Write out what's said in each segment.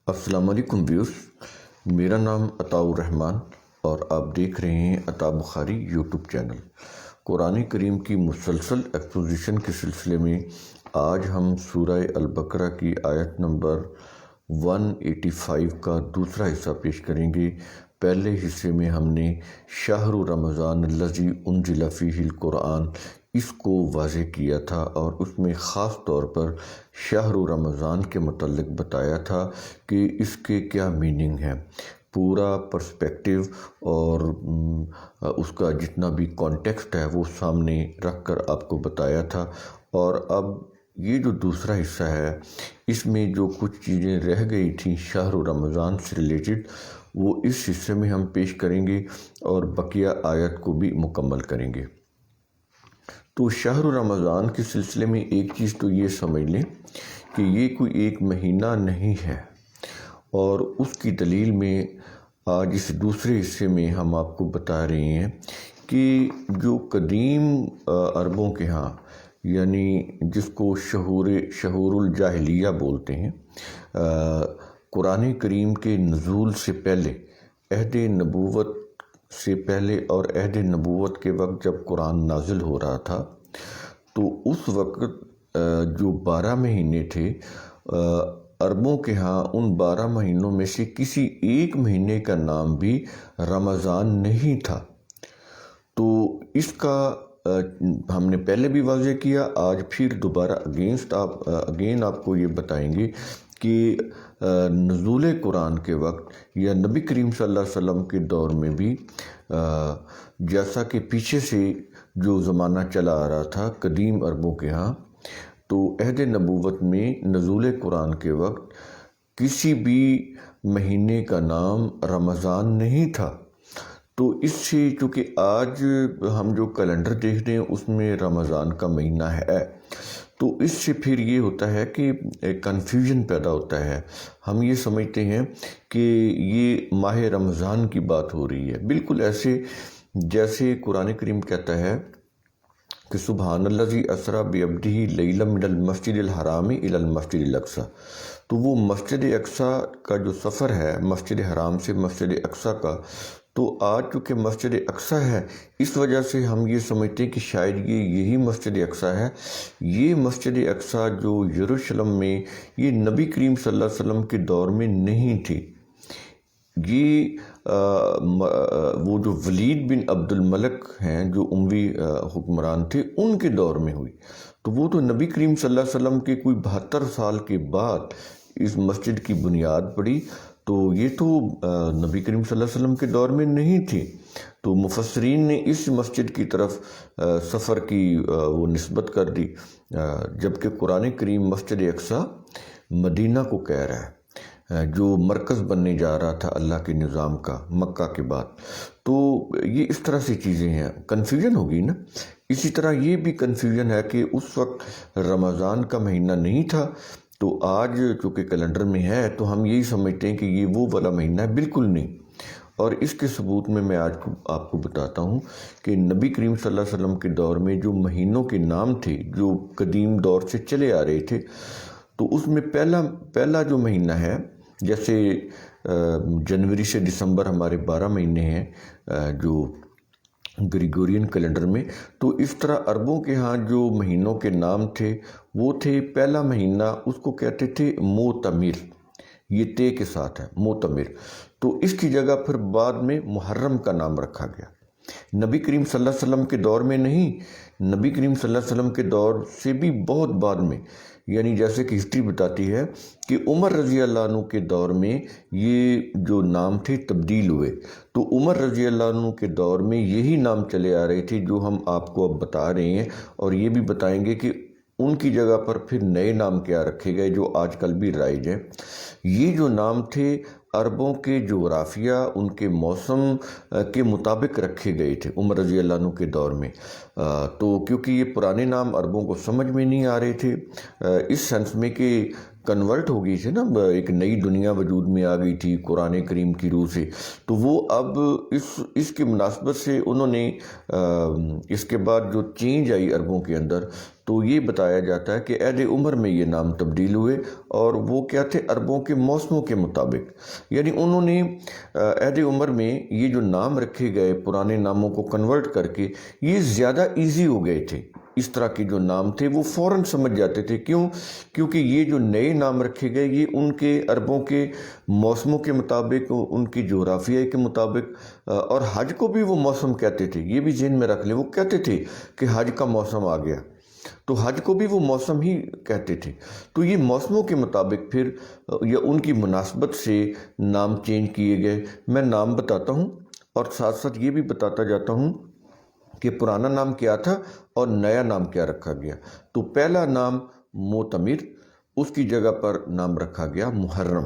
السلام علیکم ویورز، میرا نام عطاء الرحمن اور آپ دیکھ رہے ہیں عطا بخاری یوٹیوب چینل۔ قرآن کریم کی مسلسل ایکسپوزیشن کے سلسلے میں آج ہم سورہ البقرہ کی آیت نمبر 185 کا دوسرا حصہ پیش کریں گے۔ پہلے حصے میں ہم نے شہر رمضان الذی انزل فیہ القرآن اس کو واضح کیا تھا اور اس میں خاص طور پر شہر رمضان کے متعلق بتایا تھا کہ اس کے کیا میننگ ہے، پورا پرسپیکٹیو اور اس کا جتنا بھی کانٹیکسٹ ہے وہ سامنے رکھ کر آپ کو بتایا تھا۔ اور اب یہ جو دوسرا حصہ ہے اس میں جو کچھ چیزیں رہ گئی تھیں شہر رمضان سے ریلیٹڈ، وہ اس حصے میں ہم پیش کریں گے اور بقیہ آیت کو بھی مکمل کریں گے۔ تو شہر رمضان کے سلسلے میں ایک چیز تو یہ سمجھ لیں کہ یہ کوئی ایک مہینہ نہیں ہے، اور اس کی دلیل میں آج اس دوسرے حصے میں ہم آپ کو بتا رہے ہیں کہ جو قدیم عربوں کے ہاں، یعنی جس کو شہور الجاہلیہ بولتے ہیں، قرآن کریم کے نزول سے پہلے، عہد نبوت سے پہلے اور عہد نبوت کے وقت جب قرآن نازل ہو رہا تھا تو اس وقت جو 12 مہینے تھے عربوں کے ہاں، ان 12 مہینوں میں سے کسی ایک مہینے کا نام بھی رمضان نہیں تھا۔ تو اس کا ہم نے پہلے بھی واضح کیا، آج پھر دوبارہ اگین آپ کو یہ بتائیں گے کہ نزول قرآن کے وقت یا نبی کریم صلی اللہ علیہ وسلم کے دور میں بھی جیسا کہ پیچھے سے جو زمانہ چلا آ رہا تھا قدیم عربوں کے ہاں، تو عہد نبوت میں نزول قرآن کے وقت کسی بھی مہینے کا نام رمضان نہیں تھا۔ تو اس سے چونکہ آج ہم جو کیلنڈر دیکھ رہے ہیں اس میں رمضان کا مہینہ ہے، تو اس سے پھر یہ ہوتا ہے کہ کنفیوژن پیدا ہوتا ہے۔ ہم یہ سمجھتے ہیں کہ یہ ماہ رمضان کی بات ہو رہی ہے، بالکل ایسے جیسے قرآن کریم کہتا ہے کہ سبحان الذی اسریٰ بعبدہ لیلا من المسجد الحرام الی المسجد الاقصیٰ۔ تو وہ مسجد اقصیٰ کا جو سفر ہے مسجد حرام سے مسجد اقصیٰ کا، تو آج چونکہ مسجد اقصیٰ ہے اس وجہ سے ہم یہ سمجھتے ہیں کہ شاید یہی مسجد اقصیٰ ہے۔ یہ مسجد اقصیٰ جو یروشلم میں، یہ نبی کریم صلی اللہ علیہ وسلم کے دور میں نہیں تھی، یہ وہ جو ولید بن عبد الملک ہیں جو اموی حکمران تھے ان کے دور میں ہوئی۔ تو وہ تو نبی کریم صلی اللہ علیہ وسلم کے کوئی 72 سال کے بعد اس مسجد کی بنیاد پڑی، تو یہ تو نبی کریم صلی اللہ علیہ وسلم کے دور میں نہیں تھی۔ تو مفسرین نے اس مسجد کی طرف سفر کی وہ نسبت کر دی، جبکہ قرآن کریم مسجد اقصیٰ مدینہ کو کہہ رہا ہے جو مرکز بننے جا رہا تھا اللہ کے نظام کا مکہ کے بعد۔ تو یہ اس طرح سے چیزیں ہیں، کنفیوژن ہوگی نا۔ اسی طرح یہ بھی کنفیوژن ہے کہ اس وقت رمضان کا مہینہ نہیں تھا، تو آج چونکہ کیلنڈر میں ہے تو ہم یہی سمجھتے ہیں کہ یہ وہ والا مہینہ ہے، بالکل نہیں۔ اور اس کے ثبوت میں آج آپ کو بتاتا ہوں کہ نبی کریم صلی اللہ علیہ وسلم کے دور میں جو مہینوں کے نام تھے جو قدیم دور سے چلے آ رہے تھے، تو اس میں پہلا جو مہینہ ہے، جیسے جنوری سے دسمبر ہمارے 12 مہینے ہیں جو گریگورین کیلنڈر میں، تو اس طرح عربوں کے ہاں جو مہینوں کے نام تھے وہ تھے، پہلا مہینہ اس کو کہتے تھے موتمر، یہ تے کے ساتھ ہے موتمر، تو اس کی جگہ پھر بعد میں محرم کا نام رکھا گیا۔ نبی کریم صلی اللہ علیہ وسلم کے دور میں نہیں، نبی کریم صلی اللہ علیہ وسلم کے دور سے بھی بہت بعد میں، یعنی جیسے کہ ہسٹری بتاتی ہے کہ عمر رضی اللہ عنہ کے دور میں یہ جو نام تھے تبدیل ہوئے۔ تو عمر رضی اللہ عنہ کے دور میں یہی نام چلے آ رہے تھے جو ہم آپ کو اب بتا رہے ہیں، اور یہ بھی بتائیں گے کہ ان کی جگہ پر پھر نئے نام کیا رکھے گئے جو آج کل بھی رائج ہیں۔ یہ جو نام تھے عربوں کے جغرافیہ، ان کے موسم کے مطابق رکھے گئے تھے عمر رضی اللہ عنہ کے دور میں۔ تو کیونکہ یہ پرانے نام عربوں کو سمجھ میں نہیں آ رہے تھے، اس سینس میں کہ کنورٹ ہو گئی تھی نا، ایک نئی دنیا وجود میں آ گئی تھی قرآن کریم کی روح سے، تو وہ اب اس کی مناسبت سے انہوں نے اس کے بعد جو چینج آئی عربوں کے اندر، تو یہ بتایا جاتا ہے کہ عہد عمر میں یہ نام تبدیل ہوئے، اور وہ کیا تھے؟ عربوں کے موسموں کے مطابق، یعنی انہوں نے عہد عمر میں یہ جو نام رکھے گئے پرانے ناموں کو کنورٹ کر کے، یہ زیادہ ایزی ہو گئے تھے۔ اس طرح کے جو نام تھے وہ فوراً سمجھ جاتے تھے، کیونکہ یہ جو نئے نام رکھے گئے یہ ان کے عربوں کے موسموں کے مطابق، ان کی جغرافیہ کے مطابق، اور حج کو بھی وہ موسم کہتے تھے، یہ بھی ذہن میں رکھ لیں، وہ کہتے تھے کہ حج کا موسم آ گیا، تو حج کو بھی وہ موسم ہی کہتے تھے۔ تو یہ موسموں کے مطابق پھر یا ان کی مناسبت سے نام چینج کیے گئے۔ میں نام بتاتا ہوں اور ساتھ ساتھ یہ بھی بتاتا جاتا ہوں کہ پرانا نام کیا تھا اور نیا نام کیا رکھا گیا۔ تو پہلا نام معتمر، اس کی جگہ پر نام رکھا گیا محرم۔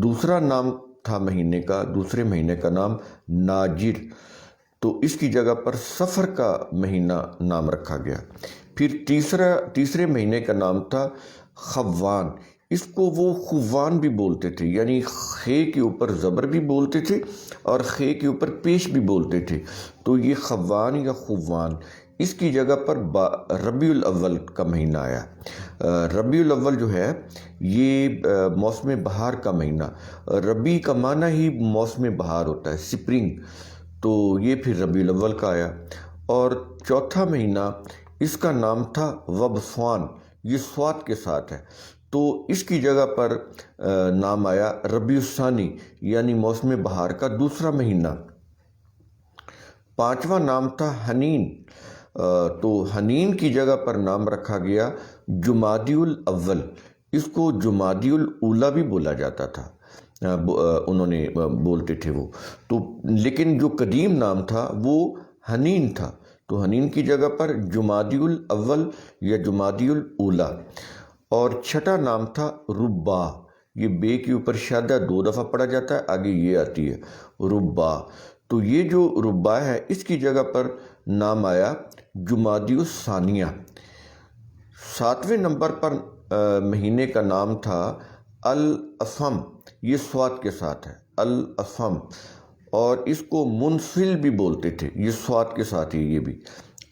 دوسرا نام تھا مہینے کا، دوسرے مہینے کا نام ناجر، تو اس کی جگہ پر صفر کا مہینہ نام رکھا گیا۔ پھر تیسرے مہینے کا نام تھا خوان، اس کو وہ خوان بھی بولتے تھے، یعنی خے کے اوپر زبر بھی بولتے تھے اور خے کے اوپر پیش بھی بولتے تھے، تو یہ خوان یا خوان۔ اس کی جگہ پر ربیع الاول کا مہینہ آیا۔ ربیع الاول جو ہے یہ موسم بہار کا مہینہ، ربیع کا معنی ہی موسم بہار ہوتا ہے، سپرنگ، تو یہ پھر ربیع الاول کا آیا۔ اور چوتھا مہینہ اس کا نام تھا وبسوان، یہ سوات کے ساتھ ہے، تو اس کی جگہ پر نام آیا ربیع الثانی، یعنی موسم بہار کا دوسرا مہینہ۔ پانچواں نام تھا حنین، تو حنین کی جگہ پر نام رکھا گیا جمادی الاول، اس کو جمادی الاولی بھی بولا جاتا تھا، انہوں نے بولتے تھے وہ، تو لیکن جو قدیم نام تھا وہ حنین تھا، تو حنین کی جگہ پر جمادی الاول یا جمادی الاولی۔ اور چھٹا نام تھا ربا، یہ بے کے اوپر شادہ 2 دفعہ پڑھا جاتا ہے، آگے یہ آتی ہے ربا، تو یہ جو ربا ہے اس کی جگہ پر نام آیا جمادی الثانیہ۔ 7ویں نمبر پر مہینے کا نام تھا الاصم، یہ سوات کے ساتھ ہے الاصم، اور اس کو منسل بھی بولتے تھے، یہ سوات کے ساتھ ہی، یہ بھی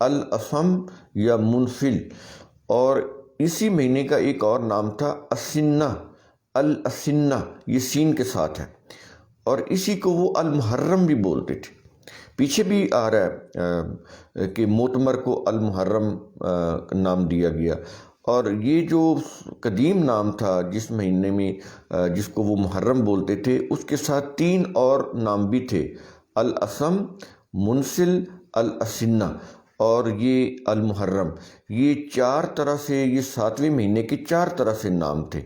الاصم یا منسل۔ اور اسی مہینے کا ایک اور نام تھا اسنہ، الاسنہ، یہ سین کے ساتھ ہے، اور اسی کو وہ المحرم بھی بولتے تھے۔ پیچھے بھی آ رہا ہے کہ معتمر کو المحرم نام دیا گیا، اور یہ جو قدیم نام تھا جس مہینے میں جس کو وہ محرم بولتے تھے، اس کے ساتھ 3 اور نام بھی تھے، الاصم، منسل، الاسنہ اور یہ المحرم، یہ 4 طرح سے، یہ 7ویں مہینے کے 4 طرح سے نام تھے۔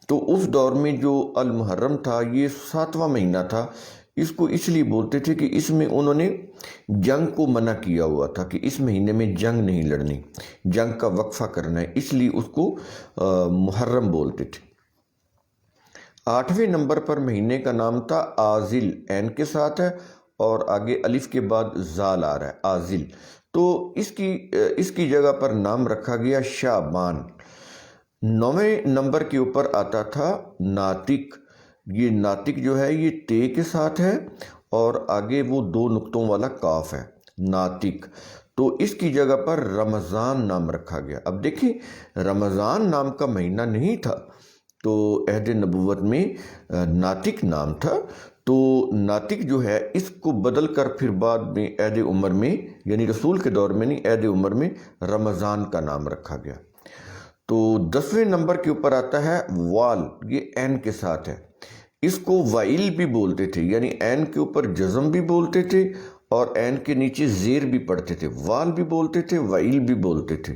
تو اس دور میں جو المحرم تھا یہ 7واں مہینہ تھا، اس کو اس لیے بولتے تھے کہ اس میں انہوں نے جنگ کو منع کیا ہوا تھا کہ اس مہینے میں جنگ نہیں لڑنی، جنگ کا وقفہ کرنا ہے، اس لیے اس کو محرم بولتے تھے۔ 8ویں نمبر پر مہینے کا نام تھا آذل، عین کے ساتھ ہے اور آگے الف کے بعد زال آ رہا ہے، آذل، تو اس کی جگہ پر نام رکھا گیا شعبان۔ 9ویں نمبر کے اوپر آتا تھا ناطق، یہ ناطق جو ہے یہ تے کے ساتھ ہے اور آگے وہ 2 نقطوں والا کاف ہے، ناطق، تو اس کی جگہ پر رمضان نام رکھا گیا۔ اب دیکھیں رمضان نام کا مہینہ نہیں تھا، تو عہد نبوت میں ناطق نام تھا، تو ناطق جو ہے اس کو بدل کر پھر بعد میں عہد عمر میں، یعنی رسول کے دور میں نہیں، عہد عمر میں رمضان کا نام رکھا گیا۔ تو 10ویں نمبر کے اوپر آتا ہے وال، یہ عین کے ساتھ ہے، اس کو وائل بھی بولتے تھے، یعنی عین کے اوپر جزم بھی بولتے تھے اور عین کے نیچے زیر بھی پڑھتے تھے، وال بھی بولتے تھے، وائل بھی بولتے تھے،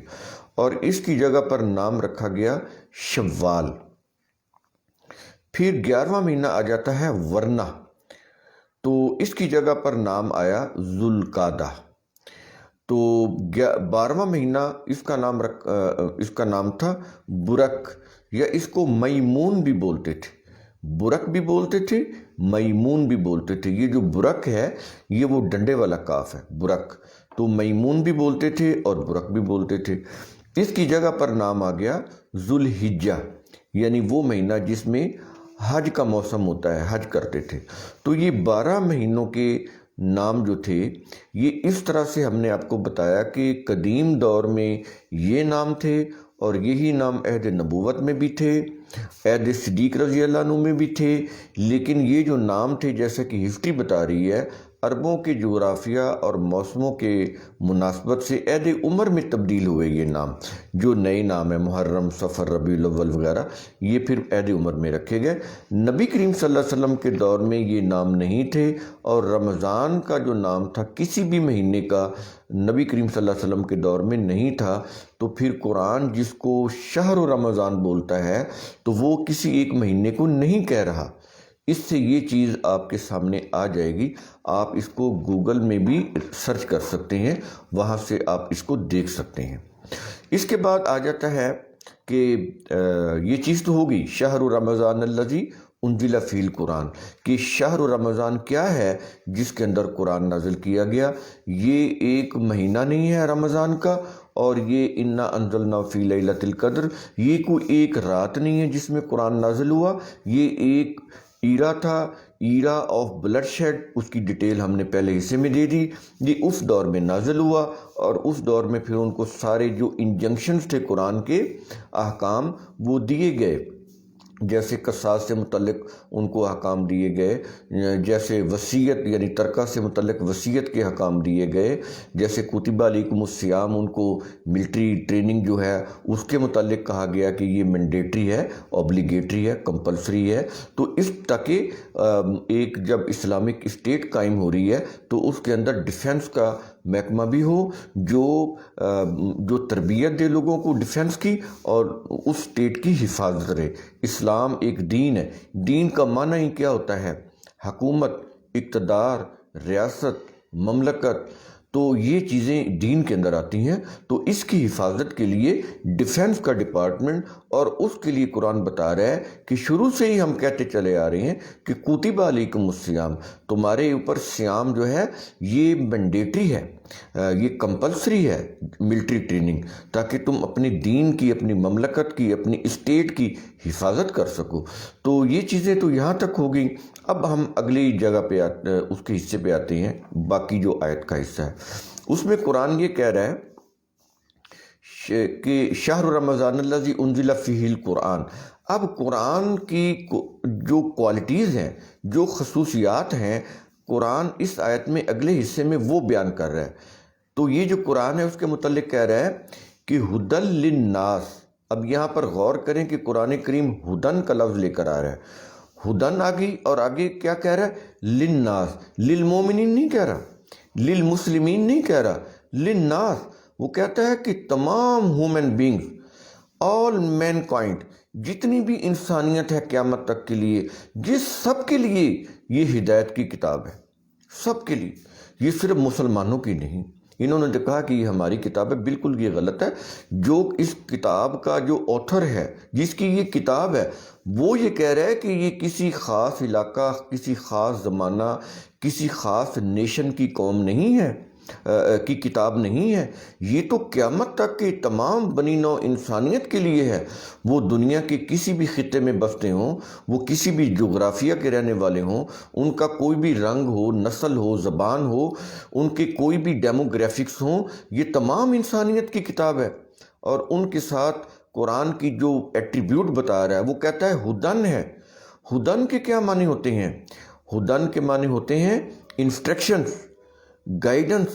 اور اس کی جگہ پر نام رکھا گیا شوال۔ پھر 11واں مہینہ آ جاتا ہے ورنہ، تو اس کی جگہ پر نام آیا ذوالقعدہ۔ تو 12واں مہینہ اس کا نام تھا برک، یا اس کو میمون بھی بولتے تھے، برک بھی بولتے تھے، میمون بھی بولتے تھے۔ یہ جو برک ہے یہ وہ ڈنڈے والا کاف ہے، برک، تو میمون بھی بولتے تھے اور برک بھی بولتے تھے۔ اس کی جگہ پر نام آ گیا ذوالحجہ، یعنی وہ مہینہ جس میں حج کا موسم ہوتا ہے، حج کرتے تھے۔ تو یہ 12 مہینوں کے نام جو تھے یہ اس طرح سے ہم نے آپ کو بتایا کہ قدیم دور میں یہ نام تھے، اور یہی نام عہد نبوت میں بھی تھے، عہد صدیق رضی اللہ عنہ میں بھی تھے، لیکن یہ جو نام تھے جیسا کہ ہسٹری بتا رہی ہے، عربوں کے جغرافیہ اور موسموں کے مناسبت سے عہد عمر میں تبدیل ہوئے یہ نام، جو نئے نام ہیں محرم، صفر، ربیع الاول وغیرہ، یہ پھر عہد عمر میں رکھے گئے۔ نبی کریم صلی اللہ علیہ وسلم کے دور میں یہ نام نہیں تھے، اور رمضان کا جو نام تھا کسی بھی مہینے کا نبی کریم صلی اللہ علیہ وسلم کے دور میں نہیں تھا، تو پھر قرآن جس کو شہر رمضان بولتا ہے تو وہ کسی ایک مہینے کو نہیں کہہ رہا۔ اس سے یہ چیز آپ کے سامنے آ جائے گی، آپ اس کو گوگل میں بھی سرچ کر سکتے ہیں، وہاں سے آپ اس کو دیکھ سکتے ہیں۔ اس کے بعد آ جاتا ہے کہ یہ چیز تو ہوگی شہر رمضان الذی انزل فیہ القرآن، کہ شہر رمضان کیا ہے جس کے اندر قرآن نازل کیا گیا۔ یہ ایک مہینہ نہیں ہے رمضان کا، اور یہ انا انزلنا فی لیلۃ القدر، یہ کوئی ایک رات نہیں ہے جس میں قرآن نازل ہوا، یہ ایک ایرا تھا، ایرا آف بلڈ شیڈ، اس کی ڈیٹیل ہم نے پہلے حصے میں دے دی۔ یہ اس دور میں نازل ہوا، اور اس دور میں پھر ان کو سارے جو انجنکشنز تھے قرآن کے احکام وہ دیے گئے، جیسے قصاص سے متعلق ان کو احکام دیے گئے، جیسے وصیت یعنی ترکہ سے متعلق وصیت کے احکام دیے گئے، جیسے کتب علیکم الصیام ان کو ملٹری ٹریننگ جو ہے اس کے متعلق کہا گیا کہ یہ مینڈیٹری ہے، اوبلیگیٹری ہے، کمپلسری ہے۔ تو اس تاکہ ایک جب اسلامک اسٹیٹ قائم ہو رہی ہے تو اس کے اندر ڈیفنس کا محکمہ بھی ہو، جو تربیت دے لوگوں کو ڈیفنس کی، اور اس اسٹیٹ کی حفاظت رہے۔ اسلام ایک دین ہے، دین کا معنی ہی کیا ہوتا ہے؟ حکومت، اقتدار، ریاست، مملکت، تو یہ چیزیں دین کے اندر آتی ہیں۔ تو اس کی حفاظت کے لیے ڈیفنس کا ڈپارٹمنٹ، اور اس کے لیے قرآن بتا رہا ہے کہ شروع سے ہی ہم کہتے چلے آ رہے ہیں کہ کتب علیکم الصیام، تمہارے اوپر صیام جو ہے یہ مینڈیٹری ہے، یہ کمپلسری ہے، ملٹری ٹریننگ، تاکہ تم اپنے دین کی، اپنی مملکت کی، اپنی اسٹیٹ کی حفاظت کر سکو۔ تو یہ چیزیں تو یہاں تک ہو گئی۔ اب ہم اگلی جگہ پہ اس کے حصے پہ آتے ہیں، باقی جو آیت کا حصہ ہے اس میں قرآن یہ کہہ رہا ہے کہ شہر رمضان الذی انزل فیہ القرآن۔ اب قرآن کی جو کوالٹیز ہیں، جو خصوصیات ہیں، قرآن اس آیت میں اگلے حصے میں وہ بیان کر رہا ہے۔ تو یہ جو قرآن ہے اس کے متعلق کہہ رہا ہے کہ ہدی للناس۔ اب یہاں پر غور کریں کہ قرآن کریم ہدن کا لفظ لے کر آ رہا ہے، ہدن آگی، اور آگے کیا کہہ رہا ہے؟ للناس، للمومنین نہیں کہہ رہا، للمسلمین نہیں کہہ رہا، للناس۔ وہ کہتا ہے کہ تمام ہیومن بینگز، آل مین کائنڈ، جتنی بھی انسانیت ہے قیامت تک کے لیے، جس سب کے لیے یہ ہدایت کی کتاب ہے، سب کے لیے، یہ صرف مسلمانوں کی نہیں۔ انہوں نے کہا کہ یہ ہماری کتاب ہے، بالکل یہ غلط ہے۔ جو اس کتاب کا جو آتھر ہے، جس کی یہ کتاب ہے، وہ یہ کہہ رہا ہے کہ یہ کسی خاص علاقہ، کسی خاص زمانہ، کسی خاص نیشن کی قوم نہیں ہے، کی کتاب نہیں ہے، یہ تو قیامت تک کے تمام بنی نوع انسانیت کے لیے ہے۔ وہ دنیا کے کسی بھی خطے میں بستے ہوں، وہ کسی بھی جغرافیہ کے رہنے والے ہوں، ان کا کوئی بھی رنگ ہو، نسل ہو، زبان ہو، ان کے کوئی بھی ڈیموگرافکس ہوں، یہ تمام انسانیت کی کتاب ہے۔ اور ان کے ساتھ قرآن کی جو ایٹریبیوٹ بتا رہا ہے وہ کہتا ہے ہدن ہے۔ ہدن کے کیا معنی ہوتے ہیں؟ ہدن کے معنی ہوتے ہیں انسٹرکشنز، گائیڈنس،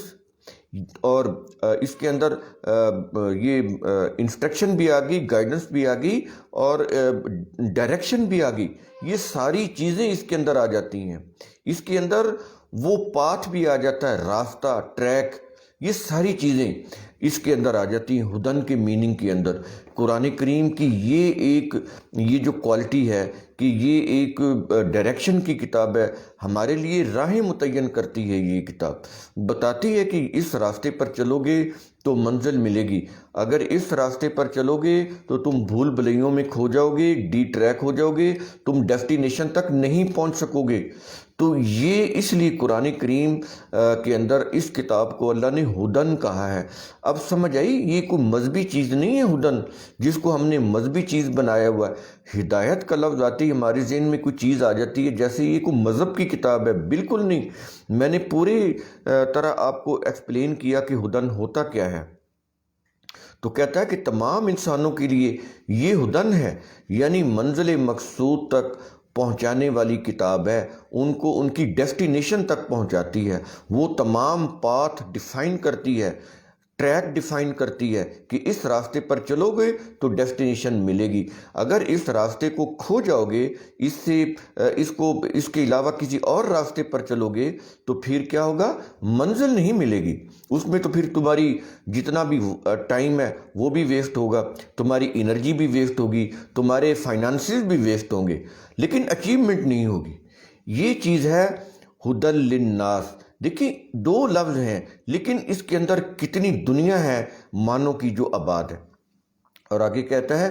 اور اس کے اندر یہ انسٹرکشن بھی آ گئی، گائیڈنس بھی آ گئی، اور ڈائریکشن بھی آ گئی۔ یہ ساری چیزیں اس کے اندر آ جاتی ہیں۔ اس کے اندر وہ پاتھ بھی آ جاتا ہے، راستہ، ٹریک، یہ ساری چیزیں اس کے اندر آ جاتی ہیں ہدن کے میننگ کے اندر۔ قرآن کریم کی یہ جو کوالٹی ہے کہ یہ ایک ڈائریکشن کی کتاب ہے، ہمارے لیے راہیں متعین کرتی ہے۔ یہ کتاب بتاتی ہے کہ اس راستے پر چلو گے تو منزل ملے گی، اگر اس راستے پر چلو گے تو تم بھول بھلیوں میں کھو جاؤ گے، ڈی ٹریک ہو جاؤ گے، تم ڈیسٹینیشن تک نہیں پہنچ سکو گے۔ تو یہ اس لیے قرآن کریم کے اندر اس کتاب کو اللہ نے ہدن کہا ہے۔ اب سمجھ آئی، یہ کوئی مذہبی چیز نہیں ہے ہدن جس کو ہم نے مذہبی چیز بنایا ہوا ہے۔ ہدایت کا لفظ آتے ہی ہمارے ذہن میں کوئی چیز آ جاتی ہے جیسے یہ کوئی مذہب کی کتاب ہے، بالکل نہیں۔ میں نے پوری طرح آپ کو ایکسپلین کیا کہ ہدن ہوتا کیا ہے۔ تو کہتا ہے کہ تمام انسانوں کے لیے یہ ہدن ہے، یعنی منزل مقصود تک پہنچانے والی کتاب ہے، ان کو ان کی ڈیسٹینیشن تک پہنچاتی ہے۔ وہ تمام پاتھ ڈیفائن کرتی ہے، ٹریک ڈیفائن کرتی ہے کہ اس راستے پر چلو گے تو ڈیسٹینیشن ملے گی۔ اگر اس راستے کو کھو جاؤ گے، اس کے علاوہ کسی اور راستے پر چلو گے تو پھر کیا ہوگا؟ منزل نہیں ملے گی۔ اس میں تو پھر تمہاری جتنا بھی ٹائم ہے وہ بھی ویسٹ ہوگا، تمہاری انرجی بھی ویسٹ ہوگی، تمہارے فائنانسز بھی ویسٹ ہوں گے، لیکن اچیومنٹ نہیں ہوگی۔ یہ چیز ہے ہدی للناس۔ دیکھیں، دو لفظ ہیں لیکن اس کے اندر کتنی دنیا ہے معنوں کی جو آباد ہے۔ اور آگے کہتا ہے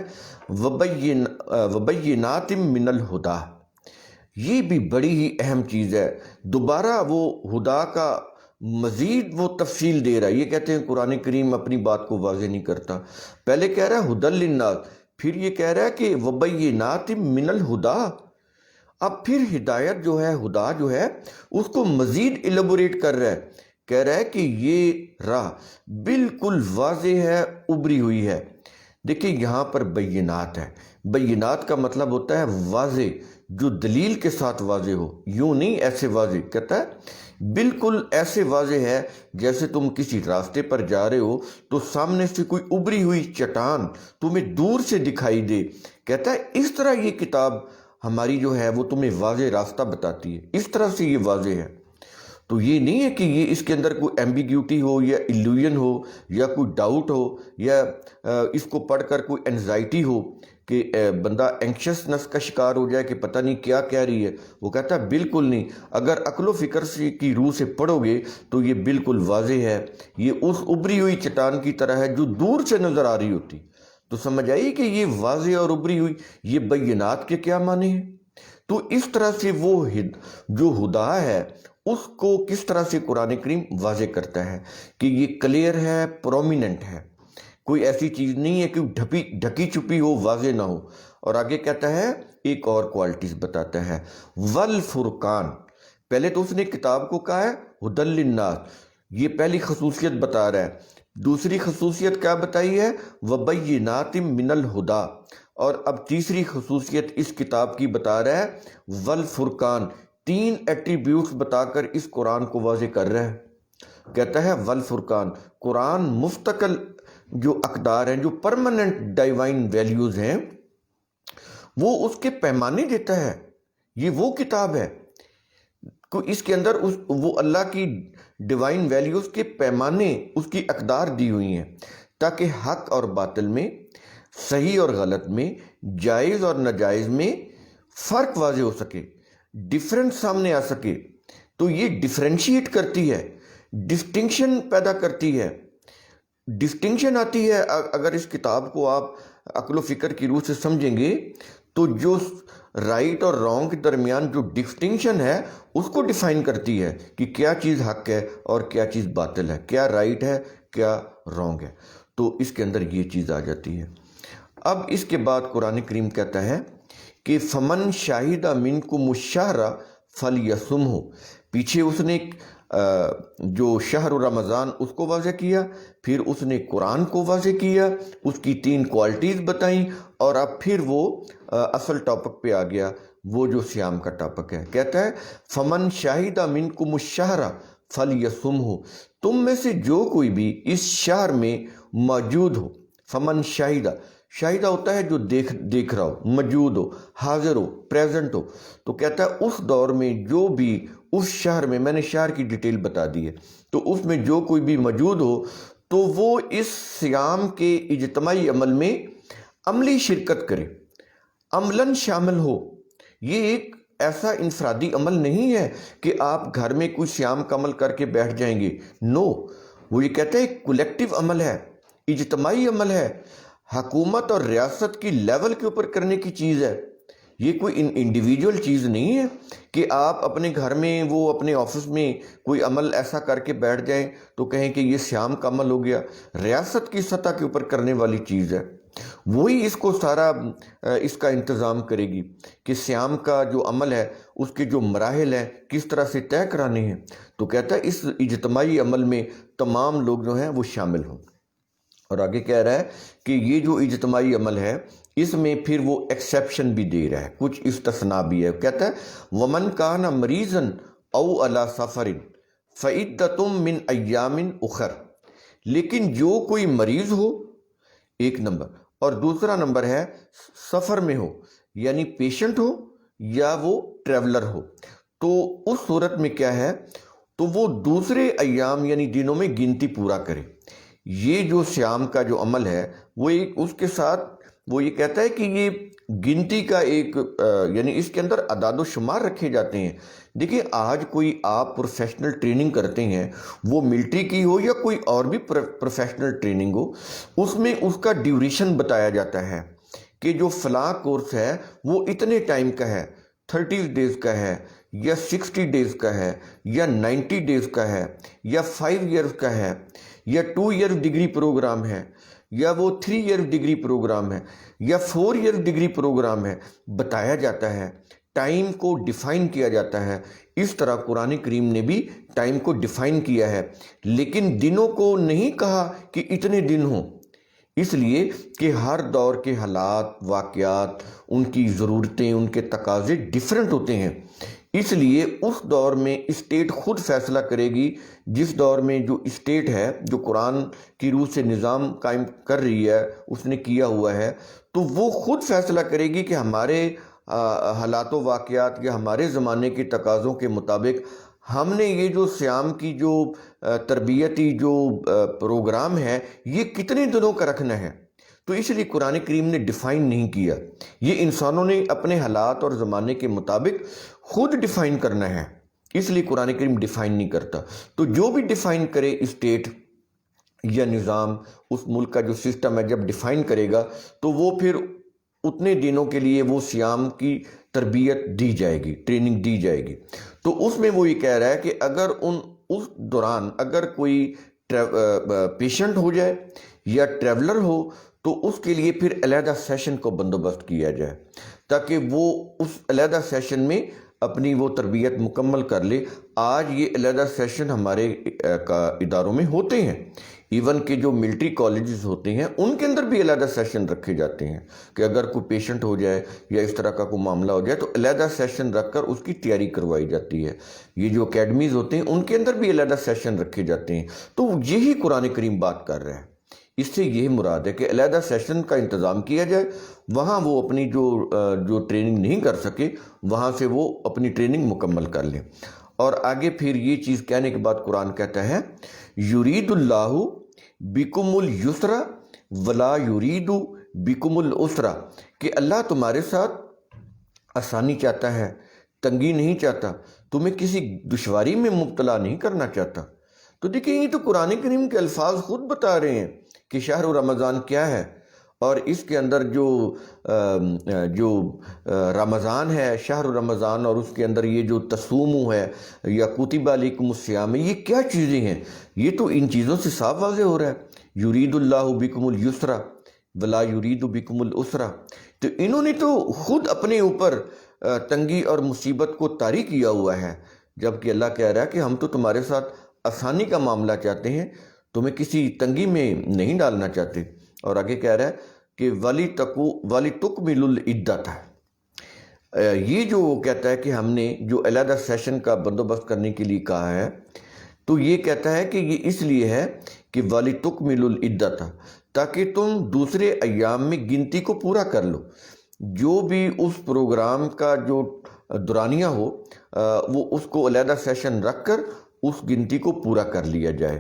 وَبَيِّنَاتٍ مِّنَ الْهُدَىٰ، یہ بھی بڑی ہی اہم چیز ہے۔ دوبارہ وہ ہدا کا مزید وہ تفصیل دے رہا ہے۔ یہ کہتے ہیں قرآن کریم اپنی بات کو واضح نہیں کرتا، پہلے کہہ رہا ہے ہدی للناس، پھر یہ کہہ رہا ہے کہ وَبَيِّنَاتٍ مِّنَ الْهُدَىٰ۔ اب پھر ہدایت جو ہے، خدا جو ہے، اس کو مزید ایلیبوریٹ کر رہا ہے، کہہ رہا ہے کہ یہ راہ بالکل واضح ہے، ابری ہوئی ہے۔ دیکھیں یہاں پر بینات ہے، بینات کا مطلب ہوتا ہے واضح، جو دلیل کے ساتھ واضح ہو، یوں نہیں ایسے واضح، کہتا ہے بالکل ایسے واضح ہے جیسے تم کسی راستے پر جا رہے ہو تو سامنے سے کوئی ابری ہوئی چٹان تمہیں دور سے دکھائی دے، کہتا ہے اس طرح یہ کتاب ہماری جو ہے وہ تمہیں واضح راستہ بتاتی ہے، اس طرح سے یہ واضح ہے۔ تو یہ نہیں ہے کہ یہ اس کے اندر کوئی ایمبیگیوٹی ہو یا ایلیوژن ہو یا کوئی ڈاؤٹ ہو یا اس کو پڑھ کر کوئی انزائٹی ہو کہ بندہ اینکشسنس کا شکار ہو جائے کہ پتہ نہیں کیا کہہ رہی ہے۔ وہ کہتا ہے بالکل نہیں، اگر عقل و فکر کی روح سے پڑھو گے تو یہ بالکل واضح ہے، یہ اس ابری ہوئی چٹان کی طرح ہے جو دور سے نظر آ رہی ہوتی۔ تو سمجھ آئی کہ یہ واضح اور ابری ہوئی، یہ بینات کے کیا معنی ہیں؟ تو اس طرح سے وہ جو ہدا ہے اس کو کس طرح سے قرآن کریم واضح کرتا ہے کہ یہ کلیئر ہے، پرومیننٹ ہے، کوئی ایسی چیز نہیں ہے کہ ڈھکی چھپی ہو، واضح نہ ہو۔ اور آگے کہتا ہے ایک اور کوالٹیز بتاتا ہے، والفرقان۔ پہلے تو اس نے کتاب کو کہا ہے ہدی للناس، یہ پہلی خصوصیت بتا رہا ہے۔ دوسری خصوصیت کیا بتائی ہے؟ وَبَيِّنَاتٍ مِّنَ الْهُدَىٰ۔ اور اب تیسری خصوصیت اس کتاب کی بتا رہا ہے والفرقان۔ تین ایٹریبیوٹس بتا کر اس قرآن کو واضح کر رہا ہے، کہتا ہے والفرقان، قرآن مستقل جو اقدار ہیں، جو پرماننٹ ڈائیوائن ویلیوز ہیں، وہ اس کے پیمانے دیتا ہے۔ یہ وہ کتاب ہے، اس کے اندر وہ اللہ کی ڈیوائن ویلیوز کے پیمانے، اس کی اقدار دی ہوئی ہیں تاکہ حق اور باطل میں، صحیح اور غلط میں، جائز اور ناجائز میں فرق واضح ہو سکے، ڈیفرنس سامنے آ سکے۔ تو یہ ڈیفرینشیٹ کرتی ہے، ڈسٹنکشن پیدا کرتی ہے، ڈسٹنکشن آتی ہے۔ اگر اس کتاب کو آپ عقل و فکر کی روح سے سمجھیں گے تو جو رائٹ اور رانگ کے درمیان جو ڈسٹنکشن ہے اس کو ڈیفائن کرتی ہے کہ کیا چیز حق ہے اور کیا چیز باطل ہے، کیا رائٹ ہے کیا رانگ ہے۔ تو اس کے اندر یہ چیز آ جاتی ہے۔ اب اس کے بعد قرآن کریم کہتا ہے کہ فمن شاہد منکم الشہر فلیصمہ۔ پیچھے اس نے جو شہر رمضان اس کو واضح کیا، پھر اس نے قرآن کو واضح کیا، اس کی تین کوالٹیز بتائیں، اور اب پھر وہ اصل ٹاپک پہ آ گیا، وہ جو صیام کا ٹاپک ہے۔ کہتا ہے فمن شاہد منکم الشہر فلیصمہ، تم میں سے جو کوئی بھی اس شہر میں موجود ہو، فمن شاہدہ ہوتا ہے جو دیکھ رہا ہو، موجود ہو، حاضر ہو، پریزنٹ ہو۔ تو کہتا ہے اس دور میں جو بھی اس شہر میں، میں نے شہر کی ڈیٹیل بتا دی ہے، تو اس میں جو کوئی بھی موجود ہو تو وہ اس صیام کے اجتماعی عمل میں عملی شرکت کرے، عملاً شامل ہو۔ یہ ایک ایسا انفرادی عمل نہیں ہے کہ آپ گھر میں کوئی صیام کا عمل کر کے بیٹھ جائیں گے، نو، وہ یہ کہتا ہے ایک کولیکٹیو عمل ہے، اجتماعی عمل ہے، حکومت اور ریاست کی لیول کے اوپر کرنے کی چیز ہے۔ یہ کوئی انڈیویجول چیز نہیں ہے کہ آپ اپنے گھر میں وہ اپنے آفس میں کوئی عمل ایسا کر کے بیٹھ جائیں تو کہیں کہ یہ صیام کا عمل ہو گیا. ریاست کی سطح کے اوپر کرنے والی چیز ہے. وہی اس کو سارا اس کا انتظام کرے گی کہ صیام کا جو عمل ہے اس کے جو مراحل ہیں کس طرح سے طے کرانے ہیں. تو کہتا ہے اس اجتماعی عمل میں تمام لوگ جو ہیں وہ شامل ہوں. اور آگے کہہ رہا ہے کہ یہ جو اجتماعی عمل ہے اس میں پھر وہ ایکسیپشن بھی دے رہا ہے, کچھ استثناء بھی ہے. کہتا ہے ومن کان مریضا او علی سفر فعدۃ من ایام اخر. لیکن جو کوئی مریض ہو, ایک نمبر, اور دوسرا نمبر ہے سفر میں ہو, یعنی پیشنٹ ہو یا وہ ٹریولر ہو, تو اس صورت میں کیا ہے تو وہ دوسرے ایام یعنی دنوں میں گنتی پورا کرے. یہ جو صیام کا جو عمل ہے وہ ایک اس کے ساتھ وہ یہ کہتا ہے کہ یہ گنتی کا ایک یعنی اس کے اندر اعداد و شمار رکھے جاتے ہیں. دیکھیں آج کوئی آپ پروفیشنل ٹریننگ کرتے ہیں, وہ ملٹری کی ہو یا کوئی اور بھی پروفیشنل ٹریننگ ہو, اس میں اس کا ڈیوریشن بتایا جاتا ہے کہ جو فلاں کورس ہے وہ اتنے ٹائم کا ہے, 30 ڈیز کا ہے یا 60 ڈیز کا ہے یا 90 ڈیز کا ہے یا 5 ایئرز کا ہے یا 2 ایئر ڈگری پروگرام ہے یا وہ 3 ایئر ڈگری پروگرام ہے یا 4 ایئر ڈگری پروگرام ہے. بتایا جاتا ہے, ٹائم کو ڈیفائن کیا جاتا ہے. اس طرح قرآن کریم نے بھی ٹائم کو ڈیفائن کیا ہے, لیکن دنوں کو نہیں کہا کہ اتنے دن ہوں, اس لیے کہ ہر دور کے حالات, واقعات, ان کی ضرورتیں, ان کے تقاضے ڈیفرنٹ ہوتے ہیں. اس لیے اس دور میں اسٹیٹ خود فیصلہ کرے گی. جس دور میں جو اسٹیٹ ہے جو قرآن کی روح سے نظام قائم کر رہی ہے, اس نے کیا ہوا ہے, تو وہ خود فیصلہ کرے گی کہ ہمارے حالات و واقعات یا ہمارے زمانے کے تقاضوں کے مطابق ہم نے یہ جو صیام کی جو تربیتی جو پروگرام ہے یہ کتنے دنوں کا رکھنا ہے. تو اس لیے قرآن کریم نے ڈیفائن نہیں کیا, یہ انسانوں نے اپنے حالات اور زمانے کے مطابق خود ڈیفائن کرنا ہے, اس لیے قرآن کریم ڈیفائن نہیں کرتا. تو جو بھی ڈیفائن کرے اسٹیٹ یا نظام, اس ملک کا جو سسٹم ہے جب ڈیفائن کرے گا تو وہ پھر اتنے دنوں کے لیے وہ صیام کی تربیت دی جائے گی, ٹریننگ دی جائے گی. تو اس میں وہ یہ کہہ رہا ہے کہ اگر اس دوران اگر کوئی پیشنٹ ہو جائے یا ٹریولر ہو تو اس کے لیے پھر علیحدہ سیشن کو بندوبست کیا جائے تاکہ وہ اس علیحدہ سیشن میں اپنی وہ تربیت مکمل کر لے. آج یہ علیحدہ سیشن ہمارے اداروں میں ہوتے ہیں, ایون کہ جو ملٹری کالجز ہوتے ہیں ان کے اندر بھی علیحدہ سیشن رکھے جاتے ہیں کہ اگر کوئی پیشنٹ ہو جائے یا اس طرح کا کوئی معاملہ ہو جائے تو علیحدہ سیشن رکھ کر اس کی تیاری کروائی جاتی ہے. یہ جو اکیڈمیز ہوتے ہیں ان کے اندر بھی علیحدہ سیشن رکھے جاتے ہیں. تو یہی قرآن کریم بات کر رہا ہے. اس سے یہ مراد ہے کہ علیحدہ سیشن کا انتظام کیا جائے, وہاں وہ اپنی جو ٹریننگ نہیں کر سکے وہاں سے وہ اپنی ٹریننگ مکمل کر لیں. اور آگے پھر یہ چیز کہنے کے بعد قرآن کہتا ہے یرید اللہ بکم الیسر ولا یرید بکم العسر, کہ اللہ تمہارے ساتھ آسانی چاہتا ہے, تنگی نہیں چاہتا, تمہیں کسی دشواری میں مبتلا نہیں کرنا چاہتا. تو دیکھیں یہ تو قرآن کریم کے الفاظ خود بتا رہے ہیں کہ شہر رمضان کیا ہے, اور اس کے اندر جو رمضان ہے, شہر رمضان, اور اس کے اندر یہ جو تصوم ہے یا کتب علیکم الصیام ہے, یہ کیا چیزیں ہیں. یہ تو ان چیزوں سے صاف واضح ہو رہا ہے یرید اللہ بکم الیسر ولا یرید بکم العسر. تو انہوں نے تو خود اپنے اوپر تنگی اور مصیبت کو طاری کیا ہوا ہے, جبکہ اللہ کہہ رہا ہے کہ ہم تو تمہارے ساتھ آسانی کا معاملہ چاہتے ہیں, تمہیں کسی تنگی میں نہیں ڈالنا چاہتے. اور آگے کہہ رہا ہے کہ وَلِتُكْمِلُ الْعِدَّةَ, یہ جو کہتا ہے کہ ہم نے جو علیحدہ سیشن کا بندوبست کرنے کے لیے کہا ہے تو یہ کہتا ہے کہ یہ اس لیے ہے کہ وَلِتُكْمِلُ الْعِدَّةَ, تاکہ تم دوسرے ایام میں گنتی کو پورا کر لو. جو بھی اس پروگرام کا جو دورانیہ ہو وہ اس کو علیحدہ سیشن رکھ کر اس گنتی کو پورا کر لیا جائے,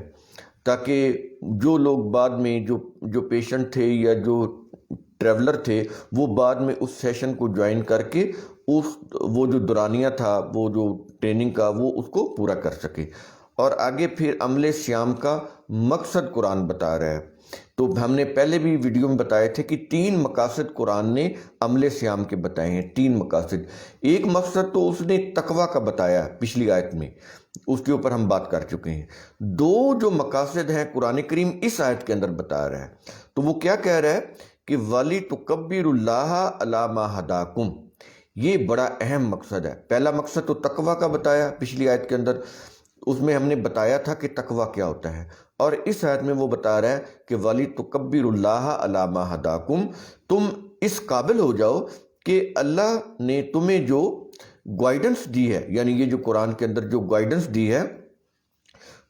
تاکہ جو لوگ بعد میں جو پیشنٹ تھے یا جو ٹریولر تھے وہ بعد میں اس سیشن کو جوائن کر کے وہ جو دورانیہ تھا, وہ جو ٹریننگ کا, وہ اس کو پورا کر سکے. اور آگے پھر عمل صیام کا مقصد قرآن بتا رہا ہے تو ہم نے پہلے بھی ویڈیو میں بتائے تھے کہ 3 مقاصد قرآن نے عمل صیام کے بتائے ہیں، 3 مقاصد۔ ایک مقصد تو اس نے تقوی کا بتایا پچھلی آیت میں، اس کے اوپر ہم بات کر چکے ہیں۔ 2 جو مقاصد ہیں قرآن کریم اس آیت کے اندر بتا رہا ہے، تو وہ کیا کہہ رہا ہے کہ وَلِتُكَبِّرُوا اللَّهَ عَلَىٰ مَا هَدَاكُمْ، یہ بڑا اہم مقصد ہے۔ پہلا مقصد تو تقوی کا بتایا پچھلی آیت کے اندر، اس میں ہم نے بتایا تھا کہ تقوی کیا ہوتا ہے، اور اس آیت میں وہ بتا رہا ہے کہ وَلِتُكَبِّرُوا اللَّهَ عَلَىٰ مَا هَدَاكُمْ، تم اس قابل ہو جاؤ کہ اللہ نے تمہیں جو گائیڈنس دی ہے، یعنی یہ جو قرآن کے اندر جو گائیڈنس دی ہے،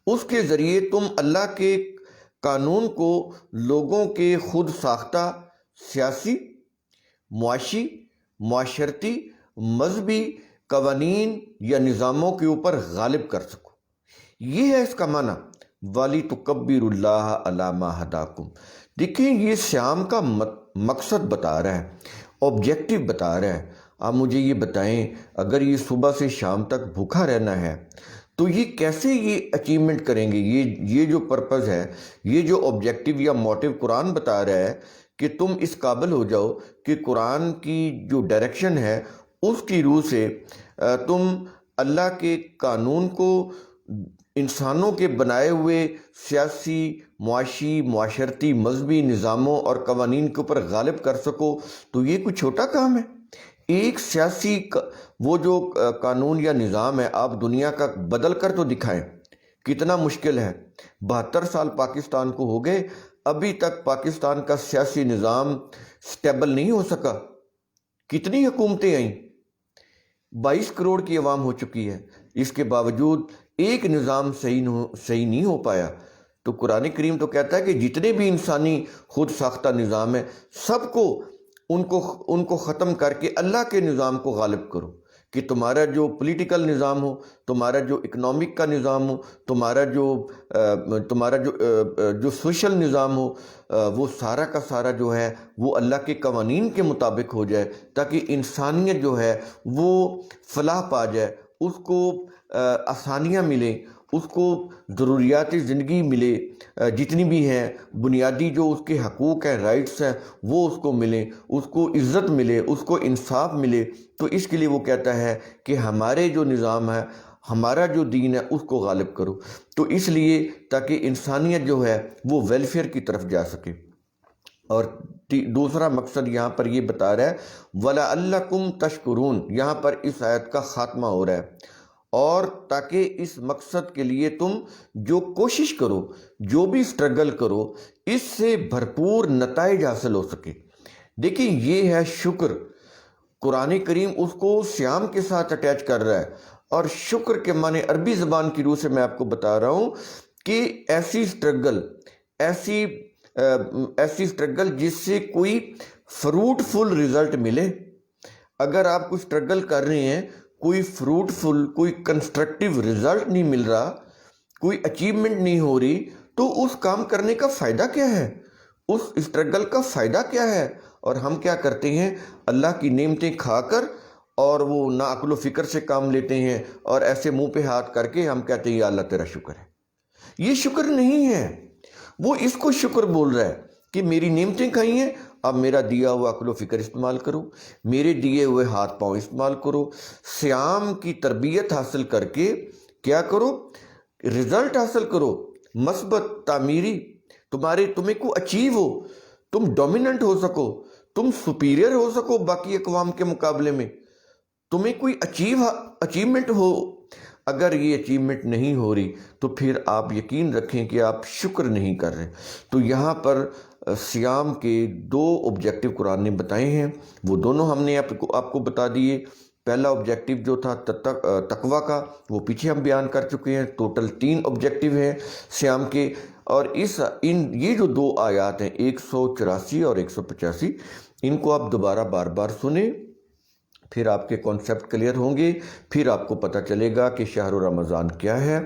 اس کے ذریعے تم اللہ کے قانون کو لوگوں کے خود ساختہ سیاسی، معاشی، معاشرتی، مذہبی قوانین یا نظاموں کے اوپر غالب کر سکو۔ یہ ہے اس کا معنی وَلِتُكَبِّرُوا اللَّهَ عَلَىٰ مَا هَدَاكُمْ۔ دیکھیں یہ صیام کا مقصد بتا رہا ہے، آبجیکٹو بتا رہا ہے۔ آپ مجھے یہ بتائیں، اگر یہ صبح سے شام تک بھوکا رہنا ہے تو یہ کیسے یہ اچیومنٹ کریں گے؟ یہ جو پرپز ہے، یہ جو آبجیکٹو یا موٹیو قرآن بتا رہا ہے کہ تم اس قابل ہو جاؤ کہ قرآن کی جو ڈائریکشن ہے اس کی روح سے تم اللہ کے قانون کو انسانوں کے بنائے ہوئے سیاسی، معاشی، معاشرتی، مذہبی نظاموں اور قوانین کے اوپر غالب کر سکو، تو یہ کوئی چھوٹا کام ہے؟ ایک سیاسی وہ جو قانون یا نظام ہے، آپ دنیا کا بدل کر تو دکھائیں، کتنا مشکل ہے۔ 72 سال پاکستان کو ہو گئے، ابھی تک پاکستان کا سیاسی نظام سٹیبل نہیں ہو سکا۔ کتنی حکومتیں آئیں، 22 کروڑ کی عوام ہو چکی ہے، اس کے باوجود ایک نظام صحیح نہیں ہو پایا۔ تو قرآن کریم تو کہتا ہے کہ جتنے بھی انسانی خود ساختہ نظام ہے، سب کو ان کو ختم کر کے اللہ کے نظام کو غالب کرو، کہ تمہارا جو پولیٹیکل نظام ہو، تمہارا جو اکنامک کا نظام ہو، تمہارا جو سوشل نظام ہو، وہ سارا کا سارا جو ہے وہ اللہ کے قوانین کے مطابق ہو جائے، تاکہ انسانیت جو ہے وہ فلاح پا جائے، اس کو آسانیاں ملیں، اس کو ضروریات زندگی ملے، جتنی بھی ہیں بنیادی جو اس کے حقوق ہیں، رائٹس ہیں، وہ اس کو ملیں، اس کو عزت ملے، اس کو انصاف ملے۔ تو اس کے لیے وہ کہتا ہے کہ ہمارے جو نظام ہے، ہمارا جو دین ہے، اس کو غالب کرو۔ تو اس لیے تاکہ انسانیت جو ہے وہ ویلفیئر کی طرف جا سکے۔ اور دوسرا مقصد یہاں پر یہ بتا رہا ہے وَلَعَلَّكُمْ تَشْكُرُونَ، یہاں پر اس آیت کا خاتمہ ہو رہا ہے، اور تاکہ اس مقصد کے لیے تم جو کوشش کرو، جو بھی سٹرگل کرو، اس سے بھرپور نتائج حاصل ہو سکے۔ دیکھیں یہ ہے شکر۔ قرآن کریم اس کو صیام کے ساتھ اٹیچ کر رہا ہے، اور شکر کے معنی عربی زبان کی روح سے میں آپ کو بتا رہا ہوں کہ ایسی سٹرگل جس سے کوئی فروٹفل رزلٹ ملے۔ اگر آپ کوئی سٹرگل کر رہے ہیں، کوئی فروٹفل، کوئی کنسٹرکٹیو رزلٹ نہیں مل رہا، کوئی اچیومنٹ نہیں ہو رہی، تو اس کام کرنے کا فائدہ کیا ہے؟ اس اسٹرگل کا فائدہ کیا ہے؟ اور ہم کیا کرتے ہیں؟ اللہ کی نعمتیں کھا کر اور وہ نا عقل و فکر سے کام لیتے ہیں، اور ایسے منہ پہ ہاتھ کر کے ہم کہتے ہیں یا اللہ تیرا شکر ہے۔ یہ شکر نہیں ہے، وہ اس کو شکر بول رہا ہے کہ میری نعمتیں کھائی ہیں، اب میرا دیا ہوا عقل و فکر استعمال کرو، میرے دیے ہوئے ہاتھ پاؤں استعمال کرو، صیام کی تربیت حاصل کر کے کیا کرو؟ رزلٹ حاصل کرو، مثبت، تعمیری، تمہیں کو اچیو ہو، تم ڈومیننٹ ہو سکو، تم سپیریئر ہو سکو باقی اقوام کے مقابلے میں، تمہیں کوئی اچیومنٹ ہو۔ اگر یہ اچیومنٹ نہیں ہو رہی تو پھر آپ یقین رکھیں کہ آپ شکر نہیں کر رہے۔ تو یہاں پر صیام کے 2 آبجیکٹو قرآن نے بتائے ہیں، وہ دونوں ہم نے آپ کو بتا دیے۔ پہلا آبجیکٹو جو تھا تقوی کا، وہ پیچھے ہم بیان کر چکے ہیں۔ ٹوٹل 3 آبجیکٹو ہیں صیام کے، اور یہ جو 2 آیات ہیں 184 اور 185، ان کو آپ دوبارہ بار بار سنیں، پھر آپ کے کانسیپٹ کلیئر ہوں گے، پھر آپ کو پتہ چلے گا کہ شہر رمضان کیا ہے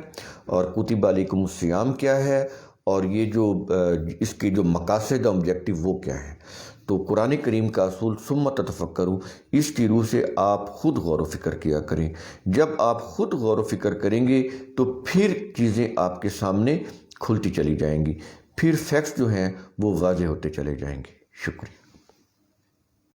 اور کتب علیکم الصیام کیا ہے، اور یہ جو اس کے جو مقاصد آبجیکٹو وہ کیا ہے۔ تو قرآن کریم کا اصول ثم تتفکروا، اس کی روح سے آپ خود غور و فکر کیا کریں۔ جب آپ خود غور و فکر کریں گے تو پھر چیزیں آپ کے سامنے کھلتی چلی جائیں گی۔ پھر فیکٹس جو ہیں وہ واضح ہوتے چلے جائیں گے۔ شکریہ۔